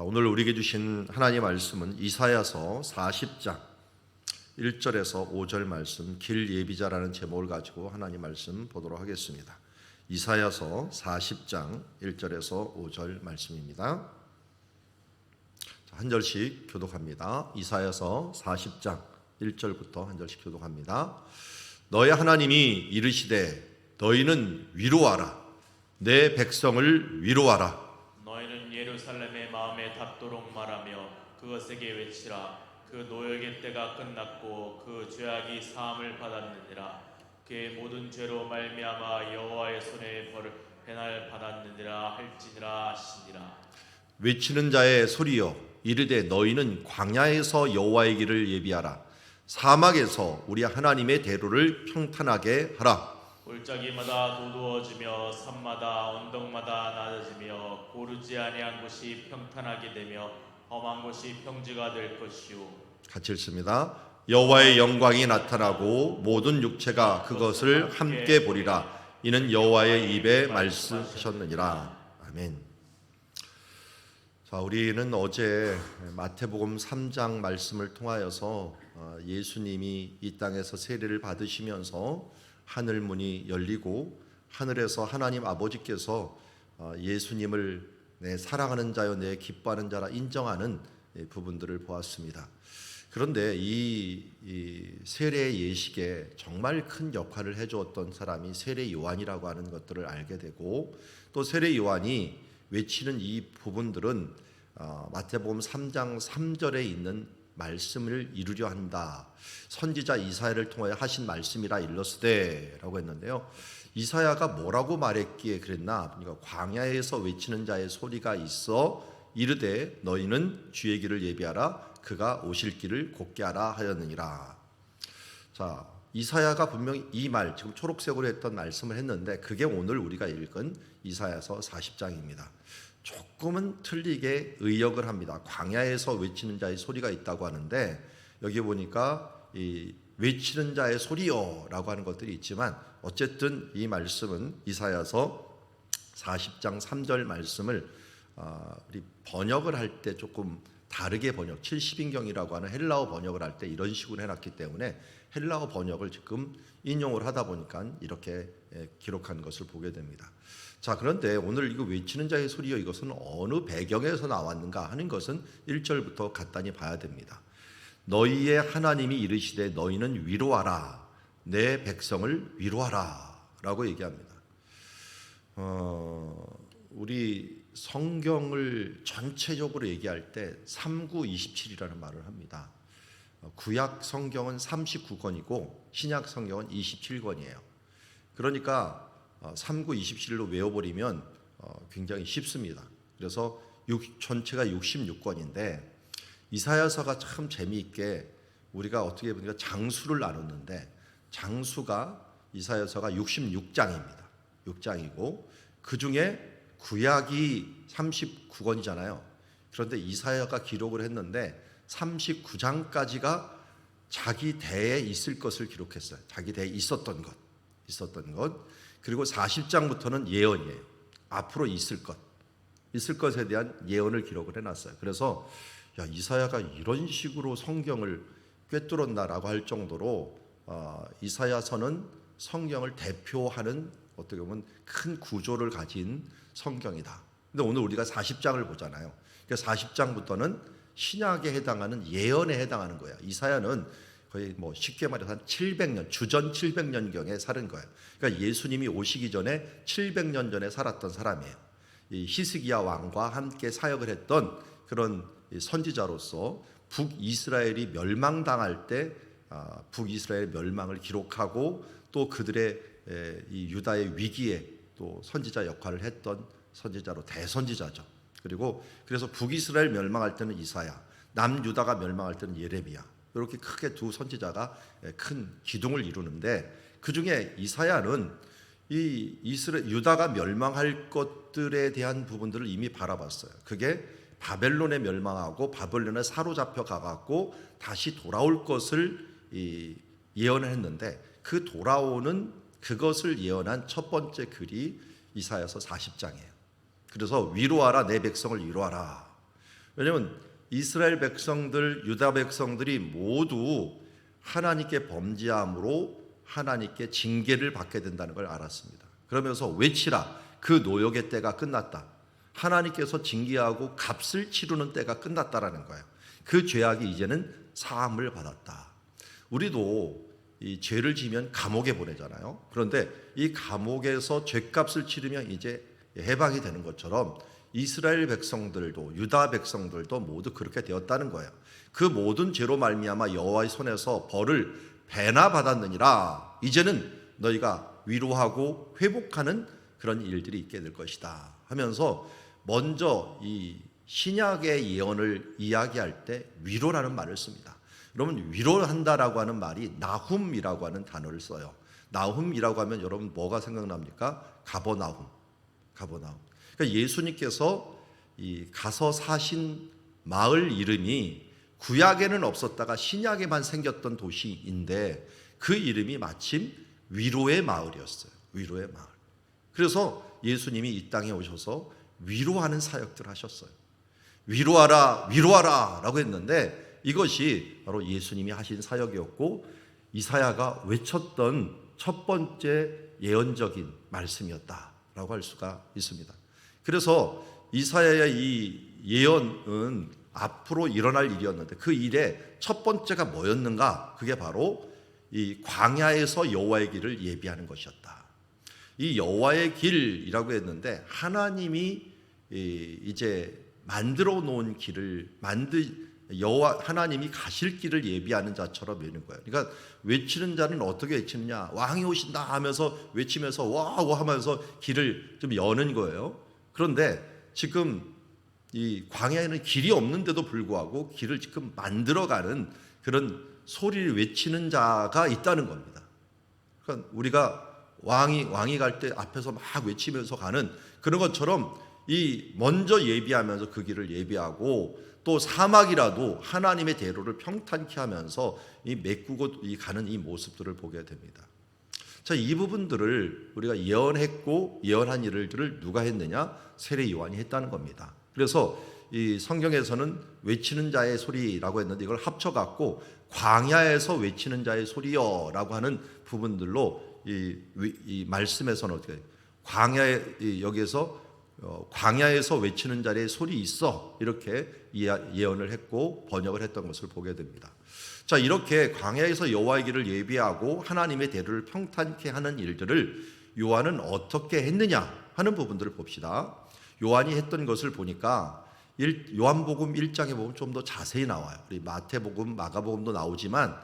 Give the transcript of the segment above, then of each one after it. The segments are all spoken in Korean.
자, 오늘 우리에게 주신 하나님의 말씀은 이사야서 40장 1절에서 5절 말씀, 길 예비자라는 제목을 가지고 하나님 말씀 보도록 하겠습니다. 이사야서 40장 1절에서 5절 말씀입니다. 자, 한 절씩 교독합니다. 이사야서 40장 1절부터 한 절씩 교독합니다. 너의 하나님이 이르시되 너희는 위로하라. 내 백성을 위로하라. 너희는 예루살렘의 마음에 닿도록 말하며 그것에게 외치라. 그 노역의 때가 끝났고 그 죄악이 사함을 받았느니라. 그의 모든 죄로 말미암아 여호와의 손에 벌을 배날 받았느니라 할지니라 하시니라. 외치는 자의 소리여 이르되 너희는 광야에서 여호와의 길을 예비하라. 사막에서 우리 하나님의 대로를 평탄하게 하라. 골짜기마다 도두어지며 산마다 언덕마다 낮아지며 고르지 아니한 곳이 평탄하게 되며 험한 곳이 평지가 될 것이요. 같이 읽습니다. 여호와의 영광이 나타나고 모든 육체가 그것을 함께 보리라. 이는 여호와의 입에 말씀하셨느니라. 아멘. 자, 우리는 어제 마태복음 3장 말씀을 통하여서 예수님이 이 땅에서 세례를 받으시면서 하늘 문이 열리고 하늘에서 하나님 아버지께서 예수님을 내 사랑하는 자요 내 기뻐하는 자라 인정하는 부분들을 보았습니다. 그런데 이 세례 예식에 정말 큰 역할을 해주었던 사람이 세례 요한이라고 하는 것들을 알게 되고, 또 세례 요한이 외치는 이 부분들은 마태복음 3장 3절에 있는 말씀을 이루려 한다. 선지자 이사야를 통하여 하신 말씀이라 일러스되라고 했는데요. 이사야가 뭐라고 말했기에 그랬나? 그러니까 광야에서 외치는 자의 소리가 있어 이르되 너희는 주의 길을 예비하라. 그가 오실 길을 곧게 하라 하였느니라. 자, 이사야가 분명히 이 말, 지금 초록색으로 했던 말씀을 했는데 그게 오늘 우리가 읽은 이사야서 40장입니다. 조금은 틀리게 의역을 합니다. 광야에서 외치는 자의 소리가 있다고 하는데 여기 보니까 이 외치는 자의 소리요라고 하는 것들이 있지만 어쨌든 이 말씀은 이사야서 40장 3절 말씀을 우리 번역을 할 때 조금 다르게 번역, 70인경이라고 하는 헬라어 번역을 할 때 이런 식으로 해놨기 때문에 헬라어 번역을 지금 인용을 하다 보니까 이렇게 기록한 것을 보게 됩니다. 자, 그런데 오늘 이거 외치는 자의 소리요, 이것은 어느 배경에서 나왔는가 하는 것은 1절부터 간단히 봐야 됩니다. 너희의 하나님이 이르시되 너희는 위로하라. 내 백성을 위로하라 라고 얘기합니다. 우리 성경을 전체적으로 얘기할 때 3927이라는 말을 합니다. 구약 성경은 39권이고 신약 성경은 27권이에요. 그러니까 3927로 외워버리면 굉장히 쉽습니다. 그래서 전체가 66권인데 이사야서가 참 재미있게 우리가 어떻게 보니까 장수를 나눴는데 장수가 이사야서가 66장입니다. 6장이고 그 중에 구약이 39권이잖아요. 그런데 이사야가 기록을 했는데 39장까지가 자기 대에 있을 것을 기록했어요. 자기 대에 있었던 것. 그리고 40장부터는 예언이에요. 앞으로 있을 것에 대한 예언을 기록을 해놨어요. 그래서 야, 이사야가 이런 식으로 성경을 꿰뚫었나라고 할 정도로 이사야서는 성경을 대표하는 어떻게 보면 큰 구조를 가진 성경이다. 근데 오늘 우리가 40장을 보잖아요. 그러니까 40장부터는 신약에 해당하는 예언에 해당하는 거예요. 이사야는 거의 뭐 쉽게 말해서 한 700년, 주전 700년경에 살은 거예요. 그러니까 예수님이 오시기 전에 700년 전에 살았던 사람이에요. 이 히스기야 왕과 함께 사역을 했던 그런 선지자로서 북이스라엘이 멸망당할 때 북이스라엘 멸망을 기록하고 또 그들의 이 유다의 위기에 또 선지자 역할을 했던 선지자로 대선지자죠. 그리고 그래서 북이스라엘 멸망할 때는 이사야, 남유다가 멸망할 때는 예레미야, 이렇게 크게 두 선지자가 큰 기둥을 이루는데 그 중에 이사야는 이 유다가 멸망할 것들에 대한 부분들을 이미 바라봤어요. 그게 바벨론에 멸망하고 바벨론에 사로잡혀 가갖고 다시 돌아올 것을 예언을 했는데 그 돌아오는 그것을 예언한 첫 번째 글이 이사야서 40장이에요. 그래서 위로하라, 내 백성을 위로하라. 왜냐하면 이스라엘 백성들, 유다 백성들이 모두 하나님께 범죄함으로 하나님께 징계를 받게 된다는 걸 알았습니다. 그러면서 외치라, 그 노역의 때가 끝났다. 하나님께서 징계하고 값을 치르는 때가 끝났다라는 거예요. 그 죄악이 이제는 사함을 받았다. 우리도 이 죄를 지면 감옥에 보내잖아요. 그런데 이 감옥에서 죄값을 치르면 이제 해방이 되는 것처럼 이스라엘 백성들도, 유다 백성들도 모두 그렇게 되었다는 거예요. 그 모든 죄로 말미암아 여호와의 손에서 벌을 배나 받았느니라. 이제는 너희가 위로하고 회복하는 그런 일들이 있게 될 것이다 하면서 먼저 이 신약의 예언을 이야기할 때 위로라는 말을 씁니다. 여러분, 위로한다라고 하는 말이 나훔이라고 하는 단어를 써요. 나훔이라고 하면 여러분 뭐가 생각납니까? 가버나움. 그러니까 예수님께서 이 가서 사신 마을 이름이 구약에는 없었다가 신약에만 생겼던 도시인데 그 이름이 마침 위로의 마을이었어요. 위로의 마을. 그래서 예수님이 이 땅에 오셔서 위로하는 사역들을 하셨어요. 위로하라, 위로하라 라고 했는데 이것이 바로 예수님이 하신 사역이었고 이사야가 외쳤던 첫 번째 예언적인 말씀이었다라고 할 수가 있습니다. 그래서 이사야의 이 예언은 앞으로 일어날 일이었는데 그 일의 첫 번째가 뭐였는가? 그게 바로 이 광야에서 여호와의 길을 예비하는 것이었다. 이 여호와의 길이라고 했는데 하나님이 이제 만들어 놓은 길을 여호와 하나님이 가실 길을 예비하는 자처럼 외는 거예요. 그러니까 외치는 자는 어떻게 외치느냐? 왕이 오신다 하면서 외치면서 와우 하면서 길을 좀 여는 거예요. 그런데 지금 이 광야에는 길이 없는데도 불구하고 길을 지금 만들어가는 그런 소리를 외치는 자가 있다는 겁니다. 그러니까 우리가 왕이 갈 때 앞에서 막 외치면서 가는 그런 것처럼 이 먼저 예비하면서 그 길을 예비하고 또 사막이라도 하나님의 대로를 평탄케 하면서 이 메꾸고 가는 이 모습들을 보게 됩니다. 자, 이 부분들을 우리가 예언했고 예언한 일들을 누가 했느냐? 세례 요한이 했다는 겁니다. 그래서 이 성경에서는 외치는 자의 소리라고 했는데 이걸 합쳐갖고 광야에서 외치는 자의 소리여라고 하는 부분들로 이 말씀에서는 어떻게 해요? 여기에서 광야에서 외치는 자의 소리 있어 이렇게 예언을 했고 번역을 했던 것을 보게 됩니다. 자, 이렇게 광야에서 여호와의 길을 예비하고 하나님의 대로를 평탄케 하는 일들을 요한은 어떻게 했느냐 하는 부분들을 봅시다. 요한이 했던 것을 보니까 요한복음 1장에 보면 좀 더 자세히 나와요. 우리 마태복음, 마가복음도 나오지만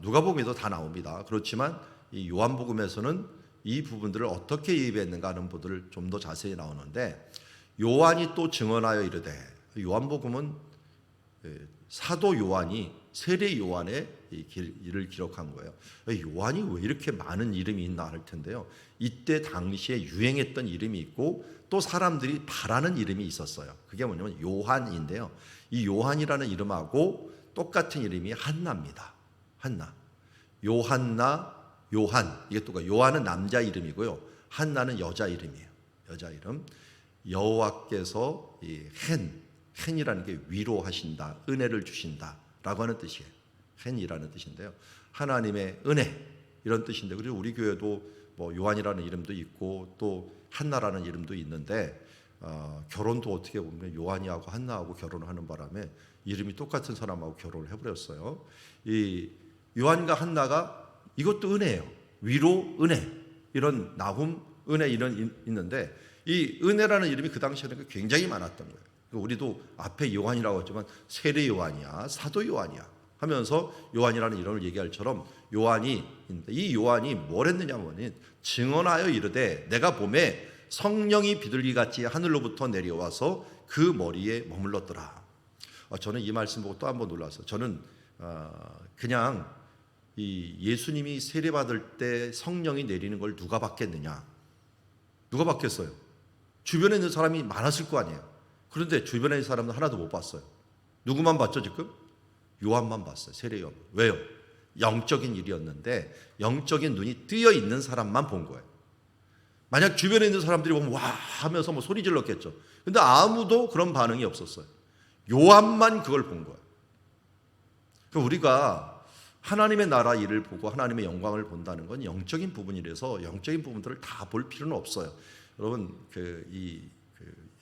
누가복음에도 다 나옵니다. 그렇지만 이 요한복음에서는 이 부분들을 어떻게 예비했는가 하는 부분들을 좀 더 자세히 나오는데 요한이 또 증언하여 이르되 요한복음은 사도 요한이 세례 요한의 일을 기록한 거예요. 요한이 왜 이렇게 많은 이름이 있나 할 텐데요. 이때 당시에 유행했던 이름이 있고 또 사람들이 바라는 이름이 있었어요. 그게 뭐냐면 요한인데요. 이 요한이라는 이름하고 똑같은 이름이 한나입니다. 한나. 요한나, 요한. 이게 또 요한은 남자 이름이고요. 한나는 여자 이름이에요. 여자 이름. 여호와께서 이 헨이라는 게 위로하신다, 은혜를 주신다라고 하는 뜻이에요. 헨이라는 뜻인데요. 하나님의 은혜 이런 뜻인데 그리고 우리 교회도 뭐 요한이라는 이름도 있고 또 한나라는 이름도 있는데 결혼도 어떻게 보면 요한이하고 한나하고 결혼을 하는 바람에 이름이 똑같은 사람하고 결혼을 해버렸어요. 이 요한과 한나가 이것도 은혜예요. 위로 은혜 이런 나훔 은혜 이런 있는데 이 은혜라는 이름이 그 당시에는 굉장히 많았던 거예요. 우리도 앞에 요한이라고 했지만 세례 요한이야, 사도 요한이야 하면서 요한이라는 이름을 얘기할처럼 요한이 있는데 이 요한이 뭘 했느냐면 증언하여 이르되 내가 봄에 성령이 비둘기같이 하늘로부터 내려와서 그 머리에 머물렀더라. 저는 이 말씀 보고 또 한 번 놀랐어요. 저는 그냥 이 예수님이 세례받을 때 성령이 내리는 걸 누가 받겠느냐? 누가 받겠어요? 주변에 있는 사람이 많았을 거 아니에요. 그런데 주변에 있는 사람은 하나도 못 봤어요. 누구만 봤죠 지금? 요한만 봤어요. 세례 요한. 왜요? 영적인 일이었는데 영적인 눈이 뜨여 있는 사람만 본 거예요. 만약 주변에 있는 사람들이 보면 와 하면서 뭐 소리 질렀겠죠. 근데 아무도 그런 반응이 없었어요. 요한만 그걸 본 거예요. 그러니까 우리가 하나님의 나라 일을 보고 하나님의 영광을 본다는 건 영적인 부분이라서 영적인 부분들을 다 볼 필요는 없어요. 여러분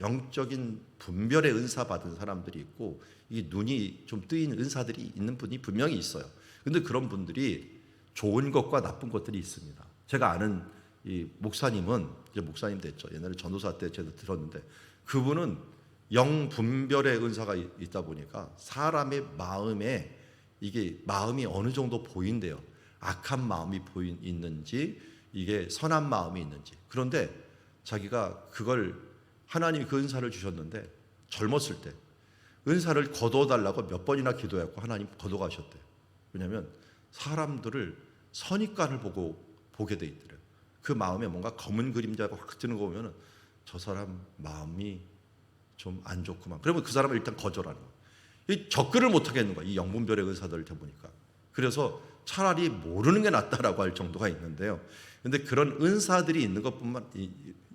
영적인 분별의 은사 받은 사람들이 있고 이 눈이 좀 뜨인 은사들이 있는 분이 분명히 있어요. 근데 그런 분들이 좋은 것과 나쁜 것들이 있습니다. 제가 아는 이 목사님은 이제 목사님 됐죠. 옛날에 전도사 때 제가 들었는데 그분은 영 분별의 은사가 있다 보니까 사람의 마음에 이게 마음이 어느 정도 보인대요. 악한 마음이 있는지 이게 선한 마음이 있는지. 그런데 자기가 그걸 하나님이 그 은사를 주셨는데 젊었을 때 은사를 거둬달라고 몇 번이나 기도했고 하나님 거둬가셨대요. 왜냐하면 사람들을 선입관을 보게 돼 있더래요. 그 마음에 뭔가 검은 그림자가 확 뜨는 거 보면은 저 사람 마음이 좀 안 좋구만. 그러면 그 사람을 일단 거절하는 거예요. 이 접근을 못 하겠는 거예요. 이 영분별의 은사들을 보니까. 그래서 차라리 모르는 게 낫다라고 할 정도가 있는데요. 그런데 그런 은사들이 있는 것뿐만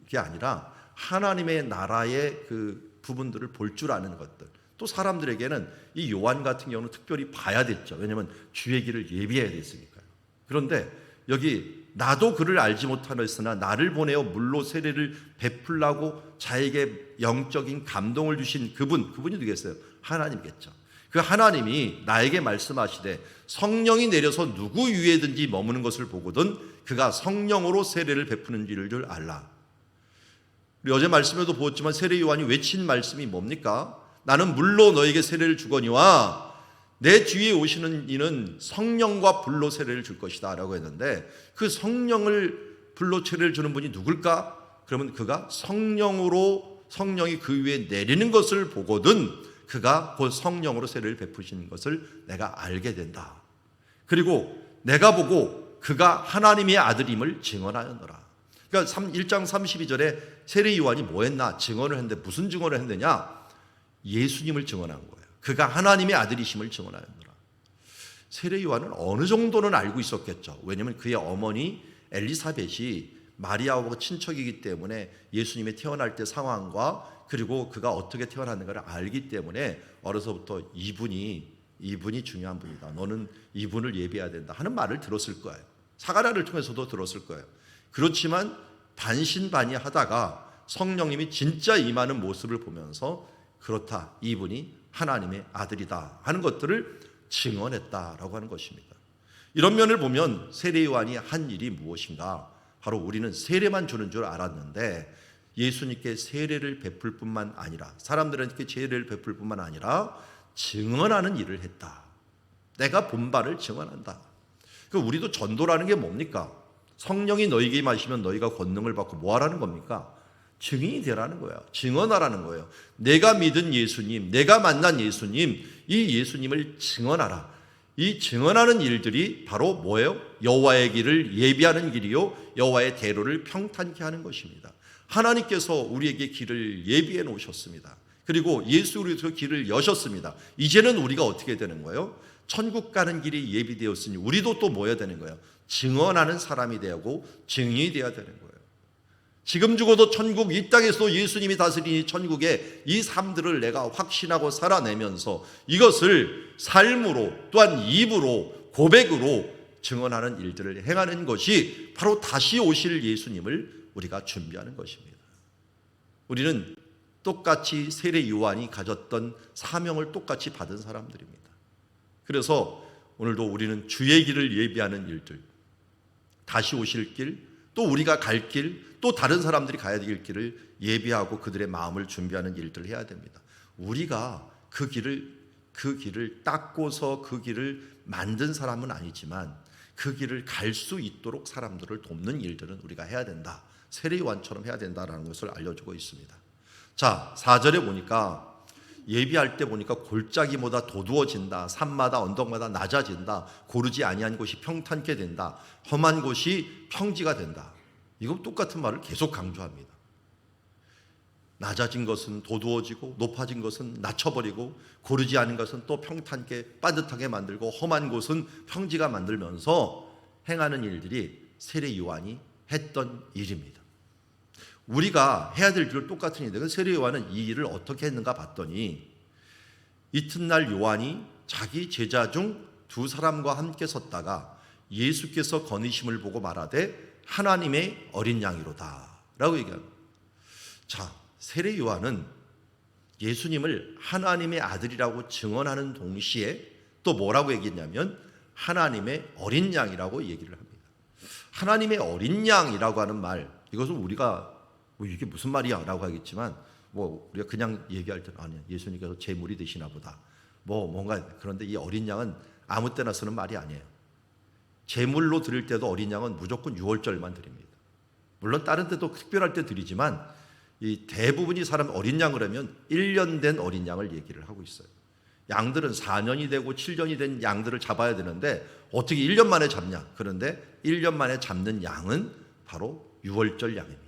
이게 아니라 하나님의 나라의 그 부분들을 볼 줄 아는 것들. 또 사람들에게는 이 요한 같은 경우는 특별히 봐야 됐죠. 왜냐하면 주의 길을 예비해야 됐으니까요. 그런데 여기 나도 그를 알지 못하였으나 나를 보내어 물로 세례를 베풀라고 자에게 영적인 감동을 주신 그분이 누구겠어요? 하나님이겠죠. 그 하나님이 나에게 말씀하시되 성령이 내려서 누구 위에든지 머무는 것을 보거든 그가 성령으로 세례를 베푸는 줄 알라. 우리 어제 말씀에도 보았지만 세례 요한이 외친 말씀이 뭡니까? 나는 물로 너에게 세례를 주거니와 내 뒤에 오시는 이는 성령과 불로 세례를 줄 것이다 라고 했는데 그 성령을 불로 세례를 주는 분이 누굴까? 그러면 그가 성령이 그 위에 내리는 것을 보거든 그가 곧 성령으로 세례를 베푸시는 것을 내가 알게 된다. 그리고 내가 보고 그가 하나님의 아들임을 증언하였노라. 그러니까 1장 32절에 세례 요한이 뭐 했나? 증언을 했는데 무슨 증언을 했느냐? 예수님을 증언한 거예요. 그가 하나님의 아들이심을 증언하였노라. 세례 요한은 어느 정도는 알고 있었겠죠. 왜냐하면 그의 어머니 엘리사벳이 마리아하고 친척이기 때문에 예수님이 태어날 때 상황과 그리고 그가 어떻게 태어났는가를 알기 때문에 어려서부터 이분이 중요한 분이다. 너는 이분을 예비해야 된다 하는 말을 들었을 거예요. 사가랴를 통해서도 들었을 거예요. 그렇지만 반신반의하다가 성령님이 진짜 임하는 모습을 보면서 그렇다. 이분이 하나님의 아들이다 하는 것들을 증언했다라고 하는 것입니다. 이런 면을 보면 세례 요한이 한 일이 무엇인가? 바로 우리는 세례만 주는 줄 알았는데 예수님께 세례를 베풀 뿐만 아니라 사람들에게 세례를 베풀 뿐만 아니라 증언하는 일을 했다. 내가 본 바를 증언한다. 우리도 전도라는 게 뭡니까? 성령이 너희에게 임하시면 너희가 권능을 받고 뭐 하라는 겁니까? 증인이 되라는 거예요. 증언하라는 거예요. 내가 믿은 예수님, 내가 만난 예수님, 이 예수님을 증언하라. 이 증언하는 일들이 바로 뭐예요? 여호와의 길을 예비하는 길이요 여호와의 대로를 평탄케 하는 것입니다. 하나님께서 우리에게 길을 예비해 놓으셨습니다. 그리고 예수 그리스도 길을 여셨습니다. 이제는 우리가 어떻게 되는 거예요? 천국 가는 길이 예비되었으니 우리도 또 뭐 해야 되는 거예요? 증언하는 사람이 되고 증인이 되어야 되는 거예요. 지금 죽어도 천국 이 땅에서 예수님이 다스리니 천국의 이 삶들을 내가 확신하고 살아내면서 이것을 삶으로 또한 입으로 고백으로 증언하는 일들을 행하는 것이 바로 다시 오실 예수님을 우리가 준비하는 것입니다. 우리는 똑같이 세례 요한이 가졌던 사명을 똑같이 받은 사람들입니다. 그래서 오늘도 우리는 주의 길을 예비하는 일들, 다시 오실 길, 또 우리가 갈 길, 또 다른 사람들이 가야 될 길을 예비하고 그들의 마음을 준비하는 일들을 해야 됩니다. 우리가 그 길을 닦고서 그 길을 만든 사람은 아니지만 그 길을 갈 수 있도록 사람들을 돕는 일들은 우리가 해야 된다. 세례 요한처럼 해야 된다라는 것을 알려주고 있습니다. 자, 4절에 보니까 예비할 때 보니까 골짜기보다 도두어진다. 산마다 언덕마다 낮아진다. 고르지 아니한 곳이 평탄케 된다. 험한 곳이 평지가 된다. 이거 똑같은 말을 계속 강조합니다. 낮아진 것은 도두어지고 높아진 것은 낮춰버리고 고르지 않은 것은 또 평탄케 빠듯하게 만들고 험한 곳은 평지가 만들면서 행하는 일들이 세례 요한이 했던 일입니다. 우리가 해야 될 일 똑같은 일인데 세례 요한은 이 일을 어떻게 했는가 봤더니 이튿날 요한이 자기 제자 중 두 사람과 함께 섰다가 예수께서 거니심을 보고 말하되 하나님의 어린 양이로다 라고 얘기합니다. 자, 세례 요한은 예수님을 하나님의 아들이라고 증언하는 동시에 또 뭐라고 얘기했냐면 하나님의 어린 양이라고 얘기를 합니다. 하나님의 어린 양이라고 하는 말, 이것은 우리가 뭐 이게 무슨 말이야 라고 하겠지만 뭐 우리가 그냥 얘기할 때는 아니야, 예수님께서 제물이 되시나 보다 뭐 뭔가. 그런데 이 어린 양은 아무 때나 쓰는 말이 아니에요. 제물로 드릴 때도 어린 양은 무조건 유월절만 드립니다. 물론 다른 때도 특별할 때 드리지만 이 대부분이 사람 어린 양을 하면 1년 된 어린 양을 얘기를 하고 있어요. 양들은 4년이 되고 7년이 된 양들을 잡아야 되는데 어떻게 1년 만에 잡냐? 그런데 1년 만에 잡는 양은 바로 유월절 양입니다.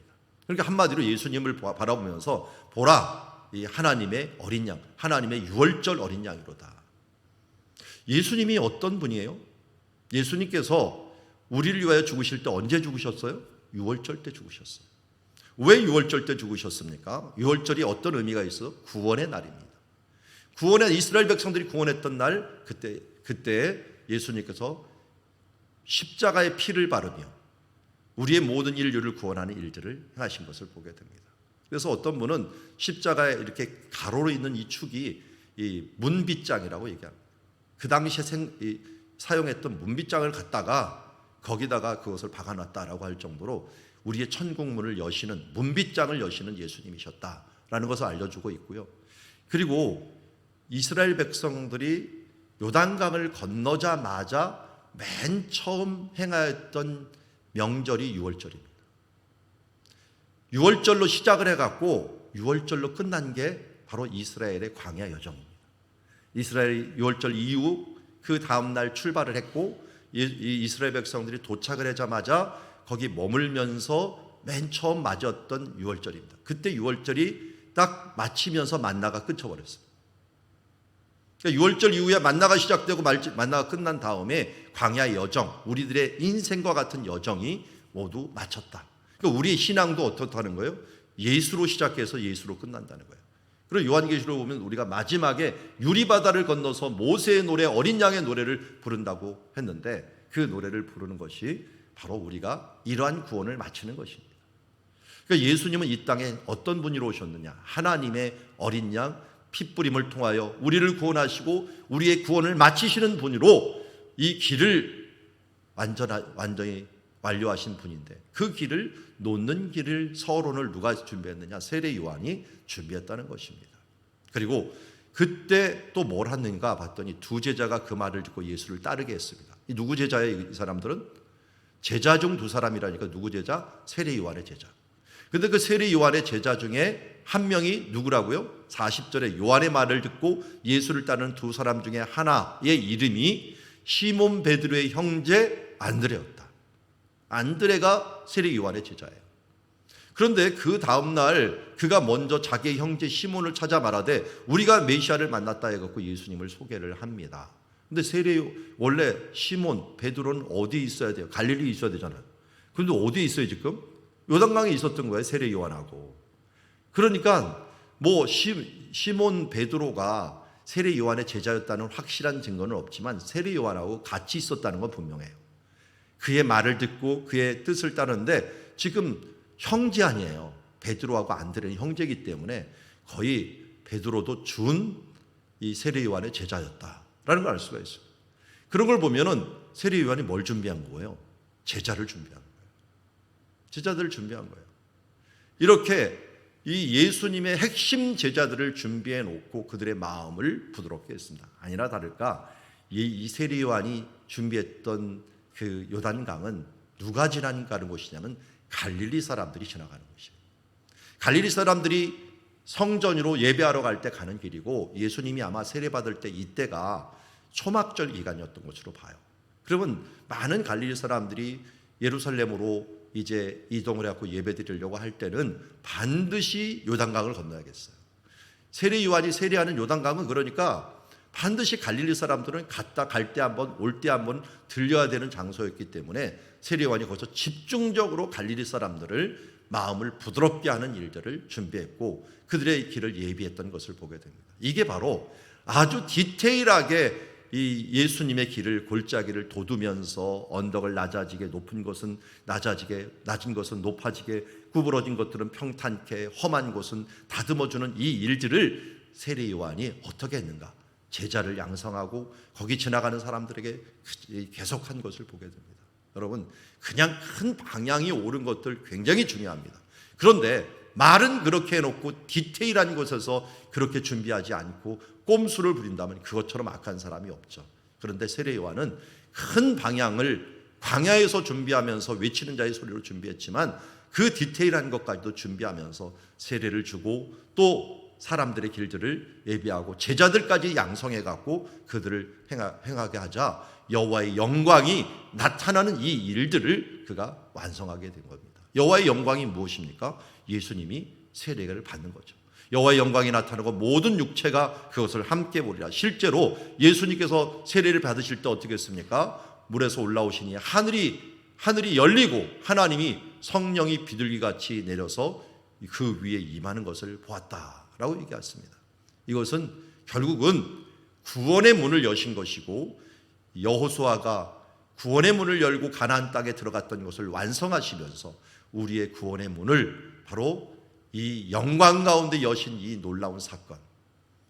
그러니까 한마디로 예수님을 바라보면서 보라, 이 하나님의 어린 양, 하나님의 유월절 어린 양이로다. 예수님이 어떤 분이에요? 예수님께서 우리를 위하여 죽으실 때 언제 죽으셨어요? 유월절 때 죽으셨어요. 왜 유월절 때 죽으셨습니까? 유월절이 어떤 의미가 있어요? 구원의 날입니다. 구원의 이스라엘 백성들이 구원했던 날, 그때 예수님께서 십자가의 피를 바르며 우리의 모든 인류를 구원하는 일들을 행하신 것을 보게 됩니다. 그래서 어떤 분은 십자가에 이렇게 가로로 있는 이 축이 이 문빗장이라고 얘기합니다. 그 당시에 사용했던 문빗장을 갖다가 거기다가 그것을 박아놨다라고 할 정도로 우리의 천국문을 여시는, 문빗장을 여시는 예수님이셨다라는 것을 알려주고 있고요. 그리고 이스라엘 백성들이 요단강을 건너자마자 맨 처음 행하였던 명절이 유월절입니다. 유월절로 시작을 해갖고 유월절로 끝난 게 바로 이스라엘의 광야 여정입니다. 이스라엘이 유월절 이후 그 다음날 출발을 했고 이스라엘 백성들이 도착을 하자마자 거기 머물면서 맨 처음 맞았던 유월절입니다. 그때 유월절이 딱 마치면서 만나가 끊쳐버렸어요. 그러니까 유월절 이후에 만나가 시작되고 만나가 끝난 다음에 광야 여정, 우리들의 인생과 같은 여정이 모두 마쳤다. 그러니까 우리의 신앙도 어떻다는 거예요? 예수로 시작해서 예수로 끝난다는 거예요. 그리고 요한계시록을 보면 우리가 마지막에 유리바다를 건너서 모세의 노래, 어린 양의 노래를 부른다고 했는데 그 노래를 부르는 것이 바로 우리가 이러한 구원을 마치는 것입니다. 그러니까 예수님은 이 땅에 어떤 분으로 오셨느냐? 하나님의 어린 양, 핏부림을 통하여 우리를 구원하시고 우리의 구원을 마치시는 분으로 이 길을 완전히 완료하신 분인데 그 길을 놓는 길을 서론을 누가 준비했느냐? 세례 요한이 준비했다는 것입니다. 그리고 그때 또 뭘 하는가 봤더니 두 제자가 그 말을 듣고 예수를 따르게 했습니다. 이 누구 제자예요? 이 사람들은 제자 중 두 사람이라니까 누구 제자? 세례 요한의 제자. 근데 그 세례 요한의 제자 중에 한 명이 누구라고요? 40절에 요한의 말을 듣고 예수를 따르는 두 사람 중에 하나의 이름이 시몬 베드로의 형제 안드레였다. 안드레가 세례 요한의 제자예요. 그런데 그 다음날 그가 먼저 자기의 형제 시몬을 찾아 말하되 우리가 메시아를 만났다 해갖고 예수님을 소개를 합니다. 근데 원래 시몬 베드로는 어디 있어야 돼요? 갈릴리에 있어야 되잖아요. 그런데 어디 있어요 지금? 요단강에 있었던 거예요, 세례 요한하고. 그러니까 뭐 시몬 베드로가 세례 요한의 제자였다는 확실한 증거는 없지만 세례 요한하고 같이 있었다는 건 분명해요. 그의 말을 듣고 그의 뜻을 따르는데 지금 형제 아니에요. 베드로하고 안드레는 형제이기 때문에 거의 베드로도 준 이 세례 요한의 제자였다라는 걸 알 수가 있어요. 그런 걸 보면은 세례 요한이 뭘 준비한 거예요? 제자를 준비한 거예요. 제자들을 준비한 거예요. 이렇게 이 예수님의 핵심 제자들을 준비해 놓고 그들의 마음을 부드럽게 했습니다. 아니나 다를까 이 세례 요한이 준비했던 그 요단강은 누가 지나가는 곳이냐면 갈릴리 사람들이 지나가는 곳이에요. 갈릴리 사람들이 성전으로 예배하러 갈 때 가는 길이고 예수님이 아마 세례받을 때 이때가 초막절 기간이었던 것으로 봐요. 그러면 많은 갈릴리 사람들이 예루살렘으로 이제 이동을 해갖고 예배 드리려고 할 때는 반드시 요단강을 건너야겠어요. 세례 요한이 세례하는 요단강은 그러니까 반드시 갈릴리 사람들은 갈 때 한번 올 때 한번 들려야 되는 장소였기 때문에 세례 요한이 거기서 집중적으로 갈릴리 사람들을 마음을 부드럽게 하는 일들을 준비했고 그들의 길을 예비했던 것을 보게 됩니다. 이게 바로 아주 디테일하게 이 예수님의 길을 골짜기를 돋우면서 언덕을 낮아지게 높은 것은 낮아지게 낮은 것은 높아지게 구부러진 것들은 평탄케 험한 곳은 다듬어주는 이 일들을 세례 요한이 어떻게 했는가? 제자를 양성하고 거기 지나가는 사람들에게 계속한 것을 보게 됩니다. 여러분, 그냥 큰 방향이 옳은 것들 굉장히 중요합니다. 그런데 말은 그렇게 해놓고 디테일한 곳에서 그렇게 준비하지 않고 꼼수를 부린다면 그것처럼 악한 사람이 없죠. 그런데 세례 요한은 큰 방향을 광야에서 준비하면서 외치는 자의 소리로 준비했지만 그 디테일한 것까지도 준비하면서 세례를 주고 또 사람들의 길들을 예비하고 제자들까지 양성해 갖고 그들을 행하게 하자 여호와의 영광이 나타나는 이 일들을 그가 완성하게 된 겁니다. 여호와의 영광이 무엇입니까? 예수님이 세례를 받는 거죠. 여호와의 영광이 나타나고 모든 육체가 그것을 함께 보리라. 실제로 예수님께서 세례를 받으실 때 어떻게 했습니까? 물에서 올라오시니 하늘이 열리고 하나님이 성령이 비둘기같이 내려서 그 위에 임하는 것을 보았다라고 얘기했습니다. 이것은 결국은 구원의 문을 여신 것이고 여호수아가 구원의 문을 열고 가나안 땅에 들어갔던 것을 완성하시면서 우리의 구원의 문을 바로 이 영광 가운데 여신 이 놀라운 사건,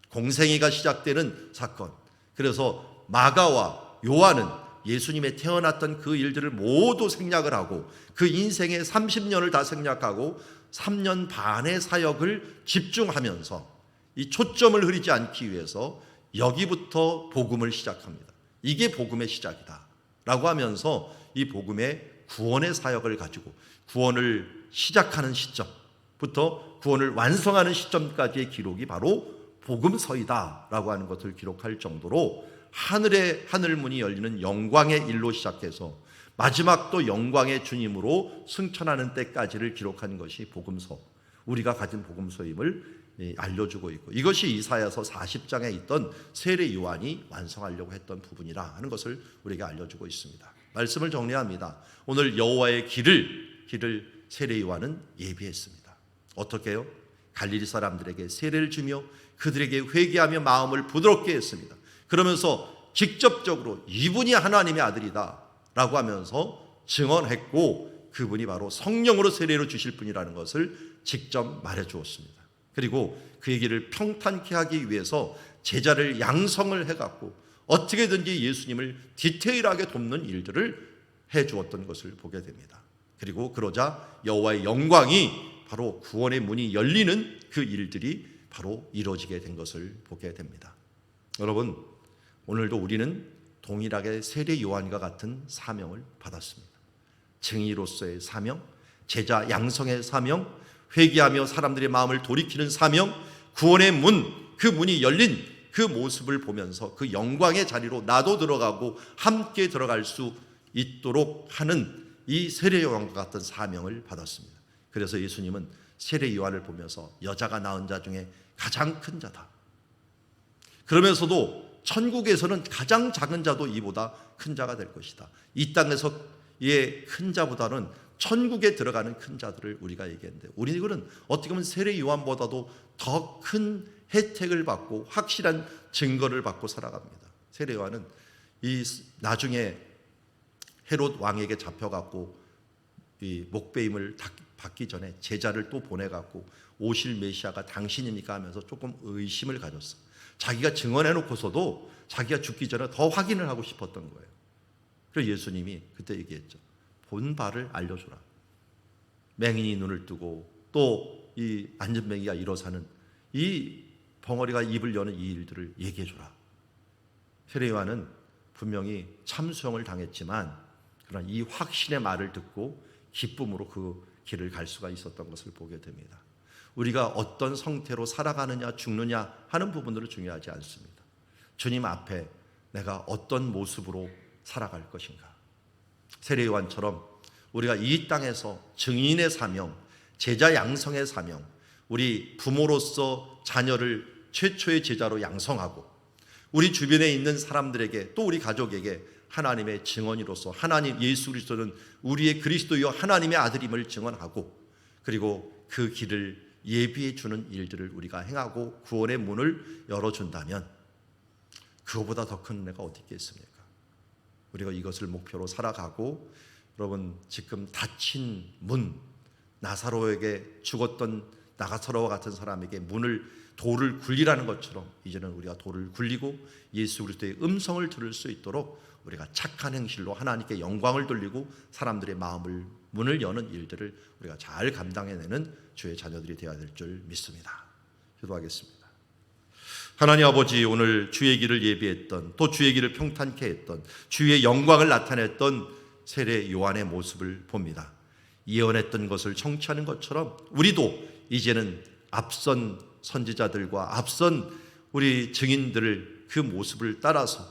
공생애가 시작되는 사건. 그래서 마가와 요한은 예수님의 태어났던 그 일들을 모두 생략을 하고 그 인생의 30년을 다 생략하고 3년 반의 사역을 집중하면서 이 초점을 흐리지 않기 위해서 여기부터 복음을 시작합니다. 이게 복음의 시작이다 라고 하면서 이 복음의 구원의 사역을 가지고 구원을 시작하는 시점부터 구원을 완성하는 시점까지의 기록이 바로 복음서이다 라고 하는 것을 기록할 정도로 하늘문이 열리는 영광의 일로 시작해서 마지막도 영광의 주님으로 승천하는 때까지를 기록한 것이 복음서, 우리가 가진 복음서임을 알려주고 있고, 이것이 이사야서 40장에 있던 세례 요한이 완성하려고 했던 부분이라 하는 것을 우리에게 알려주고 있습니다. 말씀을 정리합니다. 오늘 여호와의 길을 세례 요한은 예비했습니다. 어떻게 해요? 갈릴리 사람들에게 세례를 주며 그들에게 회개하며 마음을 부드럽게 했습니다. 그러면서 직접적으로 이분이 하나님의 아들이다 라고 하면서 증언했고 그분이 바로 성령으로 세례를 주실 분이라는 것을 직접 말해 주었습니다. 그리고 그 얘기를 평탄케 하기 위해서 제자를 양성을 해갖고 어떻게든지 예수님을 디테일하게 돕는 일들을 해 주었던 것을 보게 됩니다. 그리고 그러자 여호와의 영광이 바로 구원의 문이 열리는 그 일들이 바로 이루어지게 된 것을 보게 됩니다. 여러분, 오늘도 우리는 동일하게 세례 요한과 같은 사명을 받았습니다. 증인으로서의 사명, 제자 양성의 사명, 회개하며 사람들의 마음을 돌이키는 사명, 구원의 문, 그 문이 열린 그 모습을 보면서 그 영광의 자리로 나도 들어가고 함께 들어갈 수 있도록 하는 이 세례 요한과 같은 사명을 받았습니다. 그래서 예수님은 세례 요한을 보면서 여자가 낳은 자 중에 가장 큰 자다. 그러면서도 천국에서는 가장 작은 자도 이보다 큰 자가 될 것이다. 이 땅에서의 큰 자보다는 천국에 들어가는 큰 자들을 우리가 얘기했는데, 우리는 어떻게 보면 세례 요한보다도 더 큰 혜택을 받고 확실한 증거를 받고 살아갑니다. 세례 요한은 이 나중에 헤롯 왕에게 잡혀갖고 이 목배임을 받기 전에 제자를 또 보내갖고 오실 메시아가 당신이니까 하면서 조금 의심을 가졌어. 자기가 증언해놓고서도 자기가 죽기 전에 더 확인을 하고 싶었던 거예요. 그래서 예수님이 그때 얘기했죠. 본 바를 알려주라. 맹인이 눈을 뜨고 또 이 안전뱅이가 일어서는 이 벙어리가 입을 여는 이 일들을 얘기해주라. 세례 요한은 분명히 참수형을 당했지만 그러나 이 확신의 말을 듣고 기쁨으로 그 길을 갈 수가 있었던 것을 보게 됩니다. 우리가 어떤 상태로 살아가느냐 죽느냐 하는 부분들은 중요하지 않습니다. 주님 앞에 내가 어떤 모습으로 살아갈 것인가. 세례 요한처럼 우리가 이 땅에서 증인의 사명, 제자 양성의 사명, 우리 부모로서 자녀를 최초의 제자로 양성하고 우리 주변에 있는 사람들에게 또 우리 가족에게 하나님의 증언이로서 하나님 예수 그리스도는 우리의 그리스도여 하나님의 아들임을 증언하고 그리고 그 길을 예비해 주는 일들을 우리가 행하고 구원의 문을 열어준다면 그거보다 더 큰 은혜가 어디 있겠습니까? 우리가 이것을 목표로 살아가고, 여러분 지금 닫힌 문, 나사로에게 죽었던 나사로와 같은 사람에게 돌을 굴리라는 것처럼 이제는 우리가 돌을 굴리고 예수 그리스도의 음성을 들을 수 있도록 우리가 착한 행실로 하나님께 영광을 돌리고 사람들의 문을 여는 일들을 우리가 잘 감당해내는 주의 자녀들이 되어야 될 줄 믿습니다. 기도하겠습니다. 하나님 아버지, 오늘 주의 길을 예비했던, 또 주의 길을 평탄케 했던, 주의 영광을 나타냈던 세례 요한의 모습을 봅니다. 예언했던 것을 성취하는 것처럼 우리도 이제는 앞선 선지자들과 앞선 우리 증인들을 그 모습을 따라서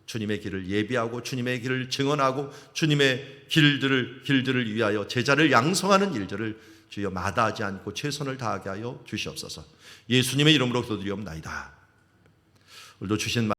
주님의 길을 예비하고 주님의 길을 증언하고 주님의 길들을 위하여 제자를 양성하는 일들을 주여 마다하지 않고 최선을 다하게 하여 주시옵소서. 예수님의 이름으로 기도드리옵나이다. 오늘도 주신